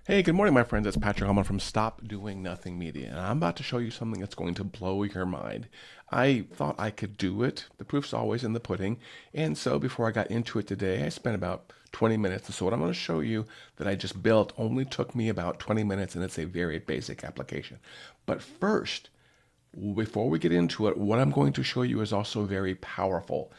Hey, good morning, my friends. It's Patrick Hallman from Stop Doing Nothing Media, and I'm about to show you something that's going to blow your mind. I thought I could do it. The proof's always in the pudding. And so before I got into it today, I spent about 20 minutes. And so what I'm going to show you that I just built only took me about 20 minutes, and it's a very basic application. But first, before we get into it, what I'm going to show you is also very powerful.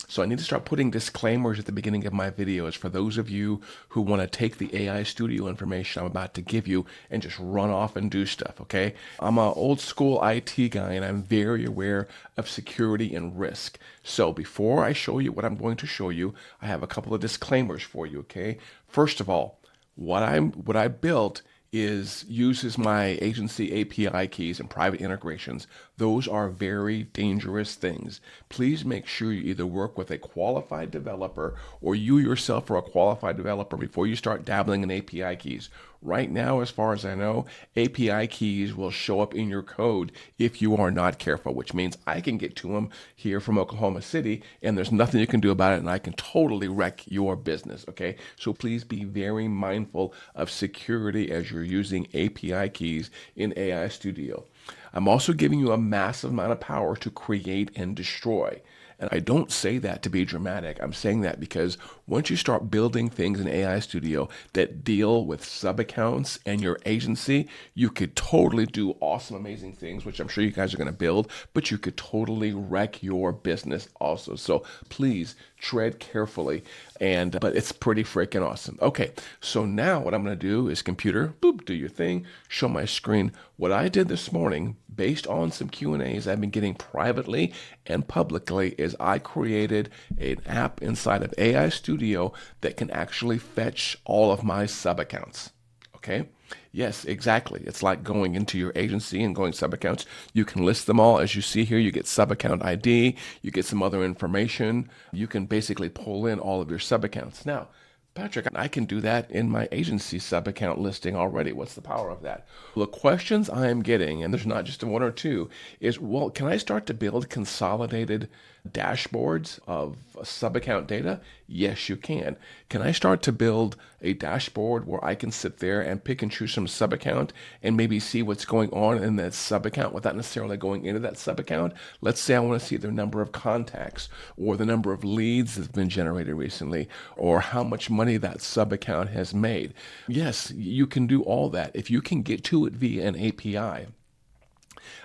So I need to start putting disclaimers at the beginning of my videos for those of you who want to take the AI Studio information I'm about to give you and just run off and do stuff, okay? I'm an old school IT guy and I'm very aware of security and risk. So before I show you what I'm going to show you, I have a couple of disclaimers for you, okay? First of all, what I built uses my agency API keys and private integrations. Those are very dangerous things. Please make sure you either work with a qualified developer or you yourself are a qualified developer before you start dabbling in API keys. Right now, as far as I know, API keys will show up in your code if you are not careful, which means I can get to them here from Oklahoma City and there's nothing you can do about it and I can totally wreck your business, okay? So please be very mindful of security as you're using API keys in AI Studio. I'm also giving you a massive amount of power to create and destroy. And I don't say that to be dramatic. I'm saying that because once you start building things in AI Studio that deal with sub-accounts and your agency, you could totally do awesome, amazing things, which I'm sure you guys are going to build, but you could totally wreck your business also. So please tread carefully. But it's pretty freaking awesome. Okay, so now what I'm going to do is computer, boop, do your thing, show my screen. What I did this morning, based on some Q&As I've been getting privately and publicly, is I created an app inside of AI Studio that can actually fetch all of my sub-accounts. Okay? Yes, exactly. It's like going into your agency and going sub-accounts. You can list them all. As you see here, you get sub-account ID, you get some other information. You can basically pull in all of your sub-accounts. Now, Patrick, I can do that in my agency sub-account listing already. What's the power of that? Well, the questions I am getting, and there's not just one or two, is, well, can I start to build consolidated dashboards of sub-account data? Yes, you can. Can I start to build a dashboard where I can sit there and pick and choose some sub-account and maybe see what's going on in that sub-account without necessarily going into that sub-account? Let's say I want to see the number of contacts or the number of leads that's been generated recently or how much money that sub-account has made. Yes, you can do all that. If you can get to it via an API,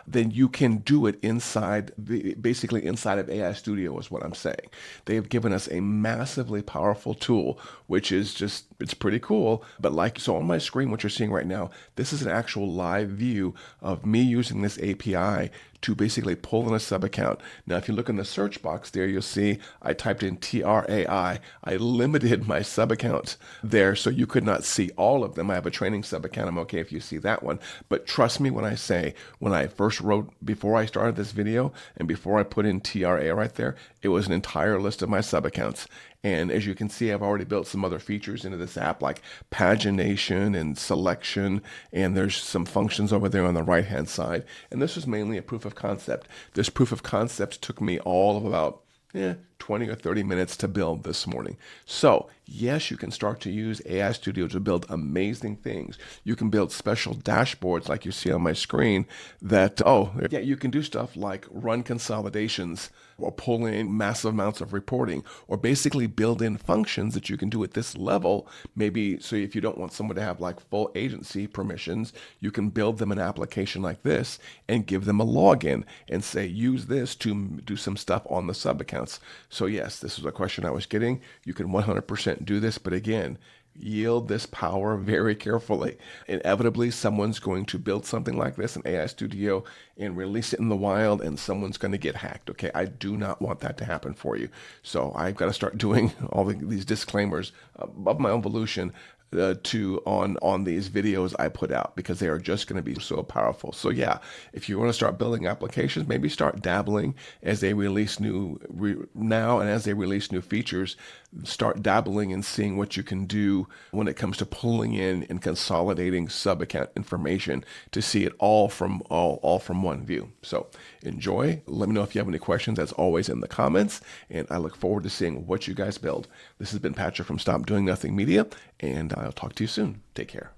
then you can do it basically inside of AI Studio is what I'm saying. They have given us a massively powerful tool, which is just, it's pretty cool. But so on my screen, what you're seeing right now, this is an actual live view of me using this API to basically pull in a sub account. Now, if you look in the search box there, you'll see I typed in TRAI. I limited my sub accounts there so you could not see all of them. I have a training sub account. I'm okay if you see that one. But trust me when I say, when I first wrote, before I started this video and before I put in TRA right there, it was an entire list of my sub accounts. And as you can see, I've already built some other features into this app like pagination and selection. And there's some functions over there on the right-hand side. And this was mainly a proof of concept. This proof of concept took me all of about 20 or 30 minutes to build this morning. So yes, you can start to use AI Studio to build amazing things. You can build special dashboards like you see on my screen that, you can do stuff like run consolidations or pull in massive amounts of reporting or basically build in functions that you can do at this level. Maybe, so if you don't want someone to have like full agency permissions, you can build them an application like this and give them a login and say, use this to do some stuff on the sub accounts. So yes, this was a question I was getting. You can 100% do this, but again, yield this power very carefully. Inevitably, someone's going to build something like this in AI Studio and release it in the wild, and someone's going to get hacked. Okay, I do not want that to happen for you. So I've got to start doing all these disclaimers of my own volition on these videos I put out because they are just going to be so powerful. So yeah, if you want to start building applications, maybe start dabbling as they release now and as they release new features, start dabbling and seeing what you can do when it comes to pulling in and consolidating sub-account information to see it all from one view. So enjoy. Let me know if you have any questions, as always, in the comments, and I look forward to seeing what you guys build. This has been Patrick from Stop Doing Nothing Media, and I'll talk to you soon. Take care.